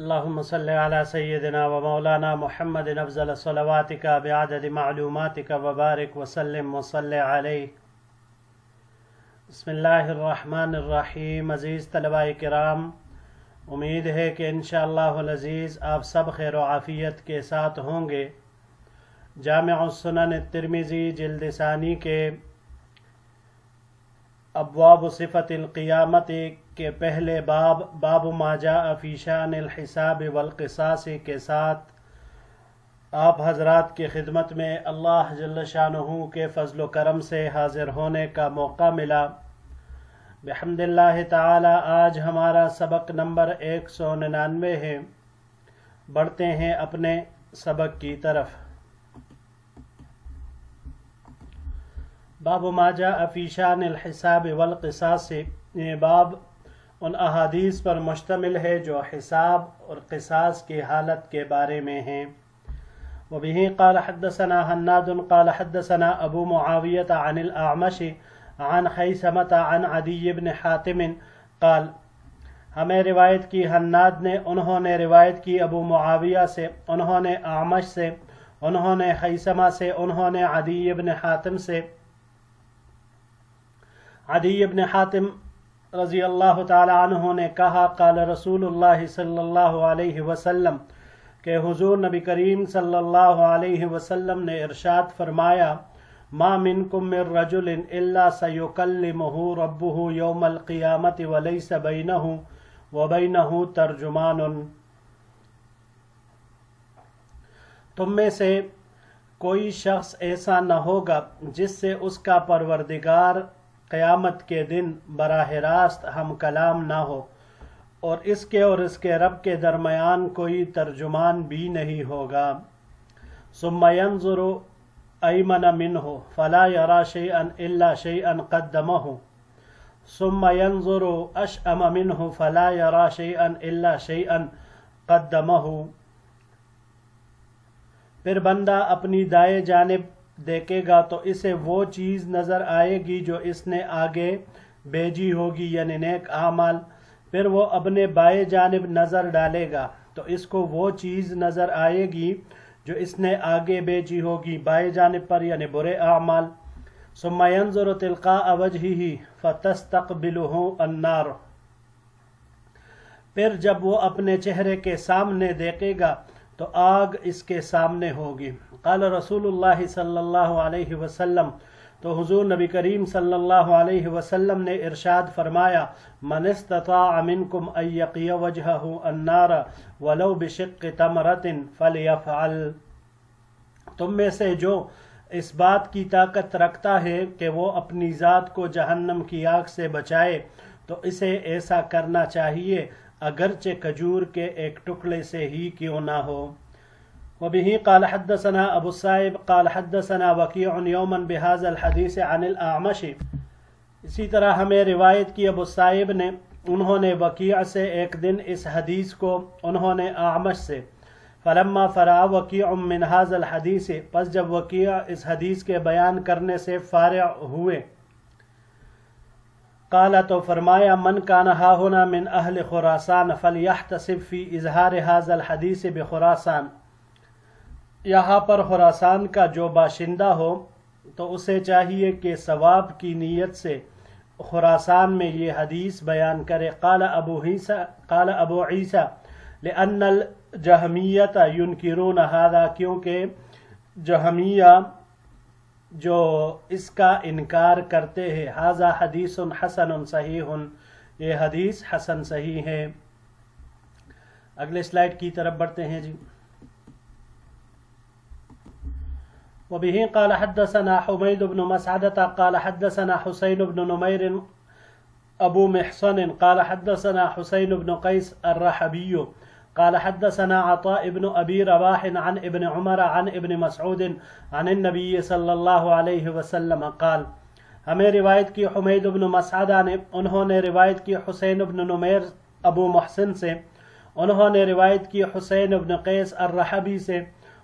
اللهم صل على سيدنا ومولانا محمد افضل صلواتك بعدد معلوماتك وبارك وسلم وصل عليه. بسم اللہ الرحمن الرحیم. عزیز طلباء کرام، امید ہے کہ انشاءاللہ العزیز آپ سب خیر و عافیت کے ساتھ ہوں گے. جامع السنن الترمذی جلد ثانی کے ابواب صفت القیامت کے پہلے باب ما جاء فی شان الحساب والقصاص کے ساتھ آپ حضرات کی خدمت میں اللہ جل شانہ کے فضل و کرم سے حاضر ہونے کا موقع ملا. بحمد اللہ تعالی آج ہمارا سبق نمبر 199 ہے. بڑھتے ہیں اپنے سبق کی طرف. باب ما جاء فی شان الحساب والقصاص، یہ باب ان احادیث پر مشتمل ہے جو حساب اور قصاص کی حالت کے بارے میں ہیں. وبه قال حدثنا حناد قال حدثنا ابو معاویہ عن الاعمش عن خیثمة عن عدی بن حاتم قال، ہمیں روایت کی حناد نے، انہوں نے روایت کی ابو معاویہ سے، انہوں نے اعمش سے، انہوں نے خیثمہ سے، انہوں نے عدی بن حاتم سے. عدی بن حاتم رضی اللہ تعالی عنہ نے کہا، قال رسول اللہ صلی اللہ علیہ وسلم، کہ حضور نبی کریم صلی اللہ علیہ وسلم نے ارشاد فرمایا، ما منکم من رجل الا سیکلمہ ربہ یوم القیامت ولیس بینہ وبینہ ترجمان. تم میں سے کوئی شخص ایسا نہ ہوگا جس سے اس کا پروردگار قیامت کے دن براہ راست ہم کلام نہ ہو، اور اس کے رب کے درمیان کوئی ترجمان بھی نہیں ہوگا. ثم ينظر ایمن منہ فلا یرا شیئا الا شیئا قدمہ، ثم ينظر اشأم منہ فلا یرا شیئا الا شیئا قدمہ. پھر بندہ اپنی دائیں جانب دیکھے گا تو اسے وہ چیز نظر آئے گی جو اس نے آگے بھیجی ہوگی، یعنی نیک اعمال. پھر وہ اپنے بائیں جانب نظر ڈالے گا تو اس کو وہ چیز نظر آئے گی جو اس نے آگے بھیجی ہوگی بائیں جانب پر، یعنی برے اعمال. ثم ينظر تلقاء وجهه فتستقبله النار، پھر جب وہ اپنے چہرے کے سامنے دیکھے گا تو آگ اس کے سامنے ہوگی. قال رسول اللہ صلی اللہ علیہ وسلم، تو حضور نبی کریم صلی اللہ علیہ وسلم نے ارشاد فرمایا، من استطاع منکم ان یقی وجہہ النار ولو بشق تمرۃ فلیفعل. تم میں سے جو اس بات کی طاقت رکھتا ہے کہ وہ اپنی ذات کو جہنم کی آگ سے بچائے تو اسے ایسا کرنا چاہیے، اگرچہ کھجور کے ایک ٹکڑے سے ہی کیوں نہ ہو. وبه قال حدثنا ابو الصائب قال حدثنا وكيع يوما بهذا الحديث عن الاعمش. اسی طرح ہمیں روایت کی ابو الصائب نے، انہوں نے وکیع سے ایک دن اس حدیث کو، انہوں نے اعمش سے. فلما فرغ وكيع من هذا الحديث، پس جب وکیع اس حدیث کے بیان کرنے سے فارغ ہوئے، قال تو فرمایا، من كان ها هنا من اہل خراسان فليحتسب في اظہار هذا الحديث بخراسان. یہاں پر خراسان کا جو باشندہ ہو تو اسے چاہیے کہ ثواب کی نیت سے خراسان میں یہ حدیث بیان کرے. قال ابو عیسیٰ لأن الجہمیۃ ينکرون هذا، کیونکہ جہمیہ جو اس کا انکار کرتے ہیں. هذا حدیث حسن صحیح، یہ حدیث حسن صحیح ہے. اگلے سلائیڈ کی طرف بڑھتے ہیں جی. وبه قال حدثنا حميد بن مسعدة قال حدثنا حسين بن نمير أبو محصن قال حدثنا حسين بن قيس الرحبي قال حدثنا عطاء بن أبي رباح عن ابن عمر عن ابن مسعود عن النبي صلى الله عليه وسلم قال. ہمیں روایت کی حمید بن مسعدہ نے، انہوں نے روایت کی حسین بن نمیر ابو محسن سے، انہوں نے روایت کی حسین بن قیس الرحبی سے،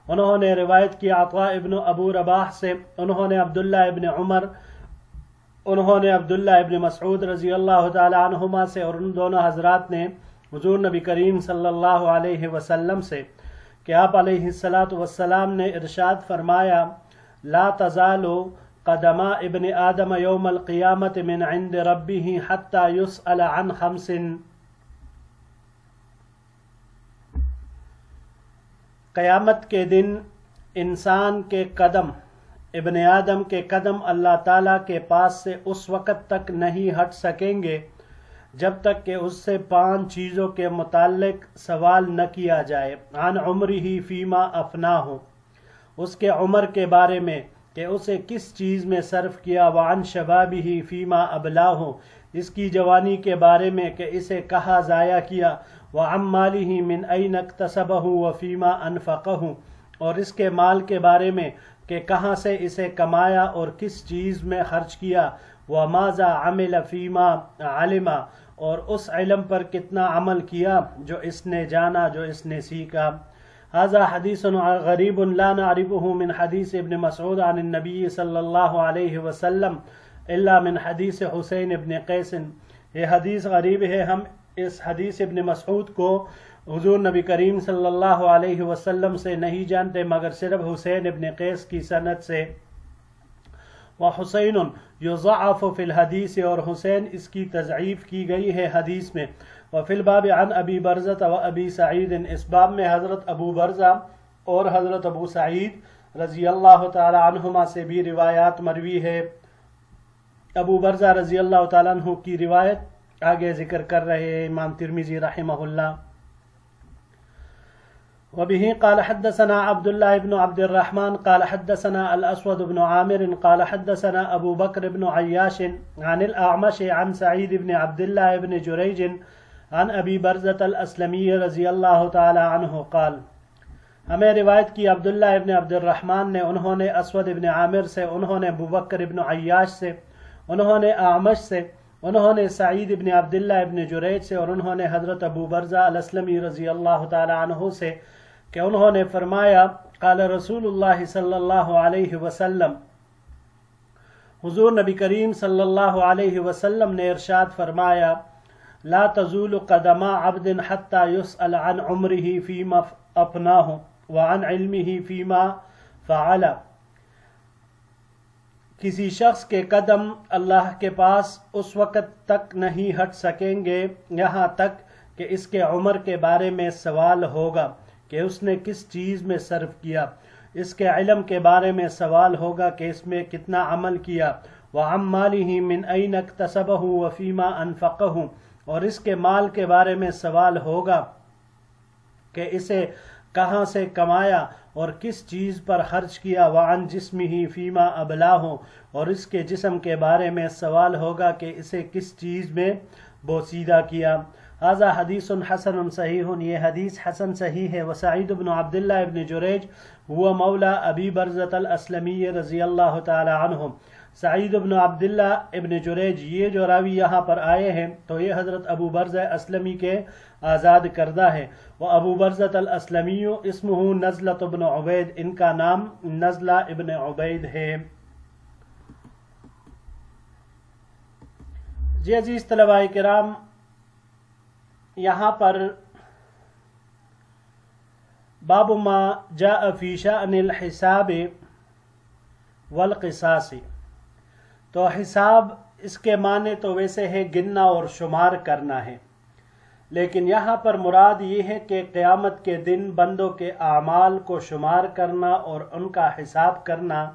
انہوں نے روایت کی عطاء ابن ابو رباح سے، انہوں نے عبداللہ ابن عمر، انہوں نے عبداللہ ابن مسعود رضی اللہ تعالی عنہما سے، اور ان دونوں حضرات نے حضور نبی کریم صلی اللہ علیہ وسلم سے کہ آپ علیہ الصلاۃ والسلام نے ارشاد فرمایا لا تزال قدما ابن آدم یوم القیامت من عند ربہ حتی یسأل عن خمس، قیامت کے دن انسان کے قدم، ابن آدم کے قدم اللہ تعالیٰ کے پاس سے اس وقت تک نہیں ہٹ سکیں گے جب تک کہ اس سے 5 چیزوں کے متعلق سوال نہ کیا جائے۔ عن عمرہ فیما افناہ، اس کے عمر کے بارے میں کہ اسے کس چیز میں صرف کیا، وعن شبابہ فیما ابلاہ، اس کی جوانی کے بارے میں کہ اسے کہاں ضائع کیا، وعن مالہ من این اکتسبہ وفیما انفقہ، اور اس کے مال کے بارے میں کہ کہاں سے اسے کمایا اور کس چیز میں خرچ کیا، وماذا عمل فیما علم، اور اس علم پر کتنا عمل کیا جو اس نے جانا، جو اس نے سیکھا۔ هذا حدیث غریب لا نعرفه من حدیث ابن مسعود عن النبی صلی اللہ علیہ وسلم الا من حدیث حسین ابن قیس، یہ حدیث غریب ہے، ہم اس حدیث ابن مسعود کو حضور نبی کریم صلی اللہ علیہ وسلم سے نہیں جانتے مگر صرف حسین ابن قیس کی سند سے۔ وحسین یضعف فی الحدیث، اور حسین اس کی تضعیف کی گئی ہے حدیث میں۔ وفی الباب عن ابی برزہ و ابی سعید، اس باب میں حضرت ابو برزہ اور حضرت ابو سعید رضی اللہ تعالی عنہما سے بھی روایات مروی ہے۔ ابو برزہ رضی اللہ تعالی عنہ کی روایت آگے ذکر کر رہے ہیں امام ترمذی رحمہ اللہ۔ وبه قال حدثنا عبد الله بن عبد الرحمن قال حدثنا الأسود بن عامر قال حدثنا أبو بكر بن عياش عن الأعمش عن سعيد بن عبد الله بن جريج عن أبي برزة الأسلمي رضی اللہ تعالی عنہ قال، ہمیں روایت کی عبداللہ ابن عبد الرحمن نے، انہوں نے اسود ابن عامر سے، انہوں نے ابو بکر ابن عیاش سے، انہوں نے اعمش سے، انہوں نے سعید ابن عبداللہ ابن جریج سے، اور انہوں نے حضرت ابو برزہ الاسلمی رضی اللہ تعالی عنہ سے کہ انہوں نے فرمایا قال رسول اللہ صلی اللہ علیہ وسلم، حضور نبی کریم صلی اللہ علیہ وسلم نے ارشاد فرمایا لا تزول قدم عبد حتى يسأل عن عمره فيما افناه وعن علمه فيما فعل، کسی شخص کے قدم اللہ کے پاس اس وقت تک نہیں ہٹ سکیں گے یہاں تک کہ اس کے عمر کے بارے میں سوال ہوگا کہ اس نے کس چیز میں صرف کیا، اس کے علم کے بارے میں سوال ہوگا کہ اس میں کتنا عمل کیا، وعن مالہ من این اکتسبہ وفیما انفقہ، اور اس کے مال کے بارے میں سوال ہوگا کہ اسے کہاں سے کمایا اور کس چیز پر خرچ کیا، وعن جسمہ فیما ابلاہ، اور اس کے جسم کے بارے میں سوال ہوگا کہ اسے کس چیز میں بوسیدہ کیا۔ هذا حدیث حسن صحیح، یہ حدیث حسن صحیح ہے۔ وسعید بن عبداللہ ابن جریج هو مولا ابی برزۃ الاسلمی رضی اللہ تعالی عنہ، سعید بن عبداللہ ابن جریج یہ جو راوی یہاں پر آئے ہیں تو یہ حضرت ابو برزہ اسلمی کے آزاد کردہ ہے۔ وہ ابو برزۃ الاسلمی اسمہ نزلۃ بن عبید، ان کا نام نزلہ ابن عبید ہے۔ جی عزیز طلباء کرام، یہاں پر باب ما جاء فی شأن الحساب والقصاص، تو حساب اس کے معنی تو ویسے ہے گننا اور شمار کرنا ہے، لیکن یہاں پر مراد یہ ہے کہ قیامت کے دن بندوں کے اعمال کو شمار کرنا اور ان کا حساب کرنا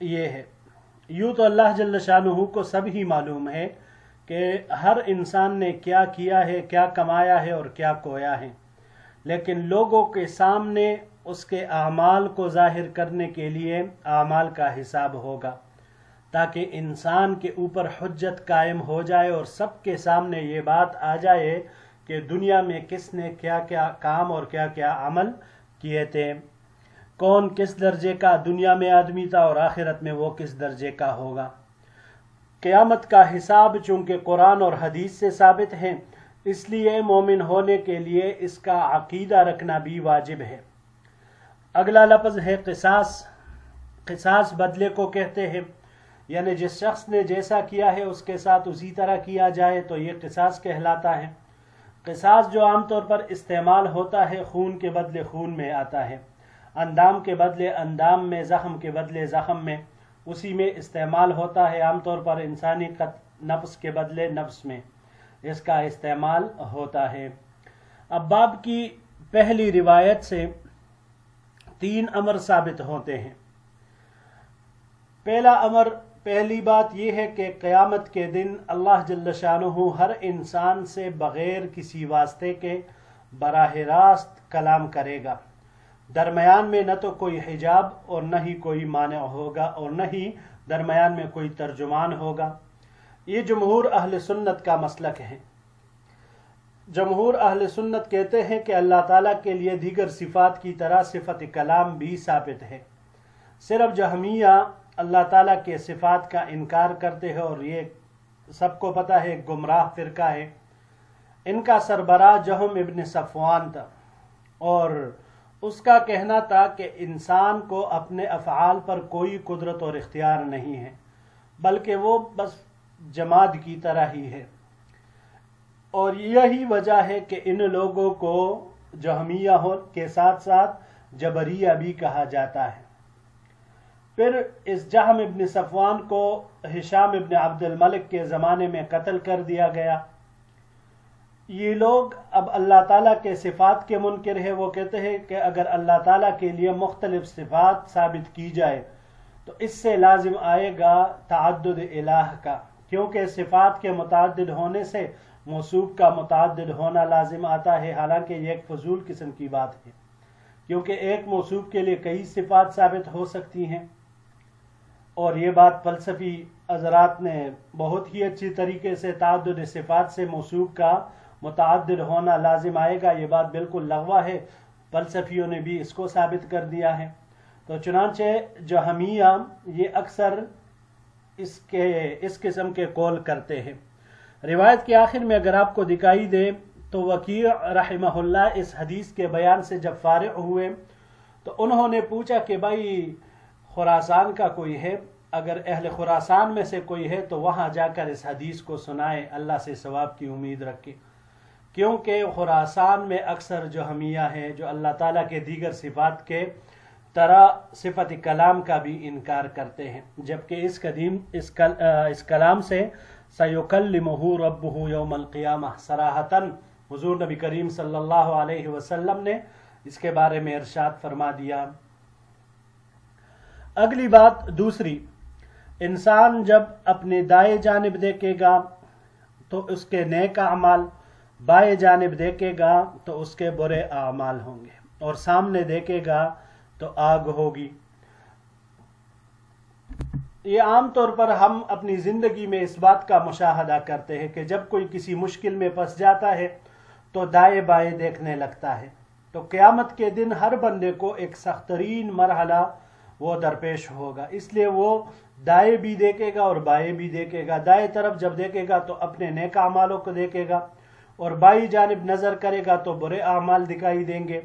یہ ہے۔ یوں تو اللہ جل شانہ کو سب ہی معلوم ہے کہ ہر انسان نے کیا کیا ہے، کیا کمایا ہے اور کیا کھویا ہے، لیکن لوگوں کے سامنے اس کے اعمال کو ظاہر کرنے کے لیے اعمال کا حساب ہوگا، تاکہ انسان کے اوپر حجت قائم ہو جائے اور سب کے سامنے یہ بات آ جائے کہ دنیا میں کس نے کیا کیا کام اور کیا کیا عمل کیے تھے، کون کس درجے کا دنیا میں آدمی تھا اور آخرت میں وہ کس درجے کا ہوگا۔ قیامت کا حساب چونکہ قرآن اور حدیث سے ثابت ہے، اس لیے مومن ہونے کے لیے اس کا عقیدہ رکھنا بھی واجب ہے۔ اگلا لفظ ہے قصاص۔ قصاص بدلے کو کہتے ہیں، یعنی جس شخص نے جیسا کیا ہے اس کے ساتھ اسی طرح کیا جائے تو یہ قصاص کہلاتا ہے۔ قصاص جو عام طور پر استعمال ہوتا ہے خون کے بدلے خون میں آتا ہے، اندام کے بدلے اندام میں، زخم کے بدلے زخم میں، اسی میں استعمال ہوتا ہے۔ عام طور پر انسانی نفس کے بدلے نفس میں اس کا استعمال ہوتا ہے۔ اب باب کی پہلی روایت سے 3 امر ثابت ہوتے ہیں۔ پہلی بات یہ ہے کہ قیامت کے دن اللہ جل شانہ ہر انسان سے بغیر کسی واسطے کے براہ راست کلام کرے گا، درمیان میں نہ تو کوئی حجاب اور نہ ہی کوئی مانع ہوگا اور نہ ہی درمیان میں کوئی ترجمان ہوگا۔ یہ جمہور اہل سنت کا مسلک ہے۔ جمہور اہل سنت کہتے ہیں کہ اللہ تعالیٰ کے لیے دیگر صفات کی طرح صفت کلام بھی ثابت ہے۔ صرف جہمیہ اللہ تعالیٰ کے صفات کا انکار کرتے ہیں، اور یہ سب کو پتہ ہے گمراہ فرقہ ہے۔ ان کا سربراہ جہم ابن صفوان تھا، اور اس کا کہنا تھا کہ انسان کو اپنے افعال پر کوئی قدرت اور اختیار نہیں ہے، بلکہ وہ بس جماد کی طرح ہی ہے۔ اور یہی وجہ ہے کہ ان لوگوں کو جہمیہ کے ساتھ ساتھ جبریہ بھی کہا جاتا ہے۔ پھر اس جہم ابن صفوان کو ہشام ابن عبد الملک کے زمانے میں قتل کر دیا گیا۔ یہ لوگ اب اللہ تعالیٰ کے صفات کے منکر ہیں۔ وہ کہتے ہیں کہ اگر اللہ تعالیٰ کے لیے مختلف صفات ثابت کی جائے تو اس سے لازم آئے گا تعدد الہ کا، کیونکہ صفات کے متعدد ہونے سے موصوف کا متعدد ہونا لازم آتا ہے، حالانکہ یہ ایک فضول قسم کی بات ہے، کیونکہ ایک موصوف کے لیے کئی صفات ثابت ہو سکتی ہیں۔ اور یہ بات فلسفی حضرات نے بہت ہی اچھی طریقے سے تعدد صفات سے موصوف کا متعدد ہونا لازم آئے گا، یہ بات بالکل لغو ہے، فلسفیوں نے بھی اس کو ثابت کر دیا ہے۔ تو چنانچہ جہمیہ یہ اکثر اس قسم کے قول کرتے ہیں۔ روایت کے آخر میں اگر آپ کو دکھائی دے تو وکیع رحمہ اللہ اس حدیث کے بیان سے جب فارغ ہوئے تو انہوں نے پوچھا کہ بھائی خراسان کا کوئی ہے، اگر اہل خراسان میں سے کوئی ہے تو وہاں جا کر اس حدیث کو سنائے، اللہ سے ثواب کی امید رکھے، کیونکہ خراسان میں اکثر جہمیہ ہے جو اللہ تعالیٰ کے دیگر صفات کے طرح صفت کلام کا بھی انکار کرتے ہیں، جبکہ اس کلام سے سَيُكَلِّمُهُ رَبُّهُ يَوْمَ الْقِيَامَةِ صراحتاً حضور نبی کریم صلی اللہ علیہ وسلم نے اس کے بارے میں ارشاد فرما دیا۔ اگلی بات دوسری، انسان جب اپنے دائیں جانب دیکھے گا تو اس کے نیک اعمال، بائیں جانب دیکھے گا تو اس کے برے اعمال ہوں گے، اور سامنے دیکھے گا تو آگ ہوگی۔ یہ عام طور پر ہم اپنی زندگی میں اس بات کا مشاہدہ کرتے ہیں کہ جب کوئی کسی مشکل میں پھنس جاتا ہے تو دائیں بائیں دیکھنے لگتا ہے۔ تو قیامت کے دن ہر بندے کو ایک سخت ترین مرحلہ وہ درپیش ہوگا، اس لیے وہ دائیں بھی دیکھے گا اور بائیں بھی دیکھے گا۔ دائیں طرف جب دیکھے گا تو اپنے نیک اعمالوں کو دیکھے گا، اور بائیں جانب نظر کرے گا تو برے اعمال دکھائی دیں گے،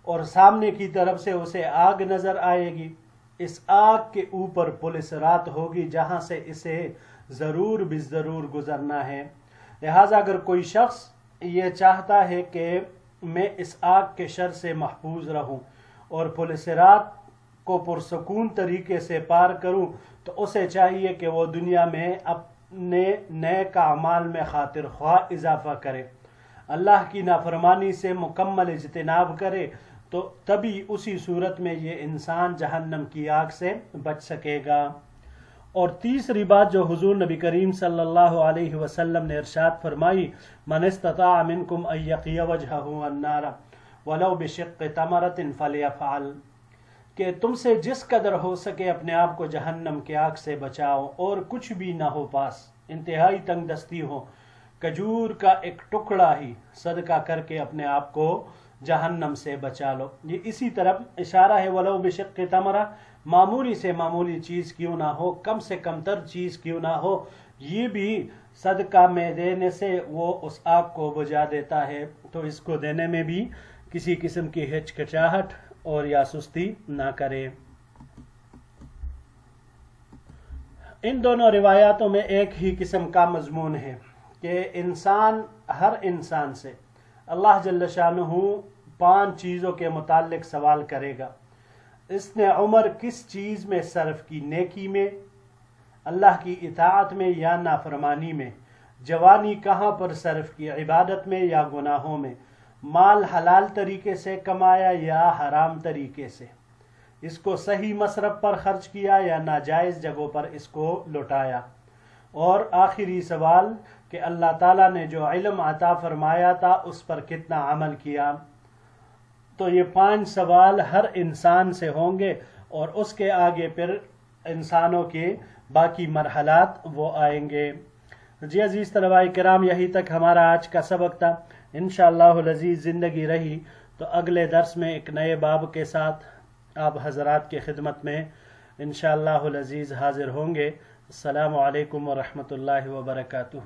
اور سامنے کی طرف سے اسے آگ نظر آئے گی۔ اس آگ کے اوپر پل صراط ہوگی جہاں سے اسے ضرور بالضرور گزرنا ہے۔ لہٰذا اگر کوئی شخص یہ چاہتا ہے کہ میں اس آگ کے شر سے محفوظ رہوں اور پل صراط کو پرسکون طریقے سے پار کروں، تو اسے چاہیے کہ وہ دنیا میں اپنے نیک اعمال میں خاطر خواہ اضافہ کرے، اللہ کی نافرمانی سے مکمل اجتناب کرے، تو تبھی اسی صورت میں یہ انسان جہنم کی آگ سے بچ سکے گا۔ اور تیسری بات جو حضور نبی کریم صلی اللہ علیہ وسلم نے ارشاد فرمائی، من استطاع منکم ان یقی وجہہ النار ولو بشق تمرۃ فلیفعل، کہ تم سے جس قدر ہو سکے اپنے آپ کو جہنم کی آگ سے بچاؤ، اور کچھ بھی نہ ہو پاس، انتہائی تنگ دستی ہو، کھجور کا ایک ٹکڑا ہی صدقہ کر کے اپنے آپ کو جہنم سے بچا لو۔ یہ اسی طرف اشارہ ہے ولو بشق تمرہ، معمولی سے معمولی چیز کیوں نہ ہو، کم سے کم تر چیز کیوں نہ ہو، یہ بھی صدقہ میں دینے سے وہ اس آگ کو بجھا دیتا ہے، تو اس کو دینے میں بھی کسی قسم کی ہچکچاہٹ اور یا سستی نہ کرے۔ ان دونوں روایاتوں میں ایک ہی قسم کا مضمون ہے کہ ہر انسان سے اللہ جل شانہ 5 چیزوں کے متعلق سوال کرے گا۔ اس نے عمر کس چیز میں صرف کی؟ نیکی میں، اللہ کی اطاعت میں یا نافرمانی میں؟ جوانی کہاں پر صرف کی؟ عبادت میں یا گناہوں میں؟ مال حلال طریقے سے کمایا یا حرام طریقے سے؟ اس کو صحیح مصرف پر خرچ کیا یا ناجائز جگہوں پر اس کو لٹایا؟ اور آخری سوال کہ اللہ تعالیٰ نے جو علم عطا فرمایا تھا اس پر کتنا عمل کیا؟ تو یہ 5 سوال ہر انسان سے ہوں گے، اور اس کے آگے پھر انسانوں کے باقی مرحلات وہ آئیں گے۔ جی عزیز طلباء کرام، یہی تک ہمارا آج کا سبق تھا۔ انشاءاللہ العزیز زندگی رہی تو اگلے درس میں ایک نئے باب کے ساتھ آپ حضرات کی خدمت میں انشاءاللہ العزیز حاضر ہوں گے۔ السلام علیکم ورحمۃ اللہ وبرکاتہ۔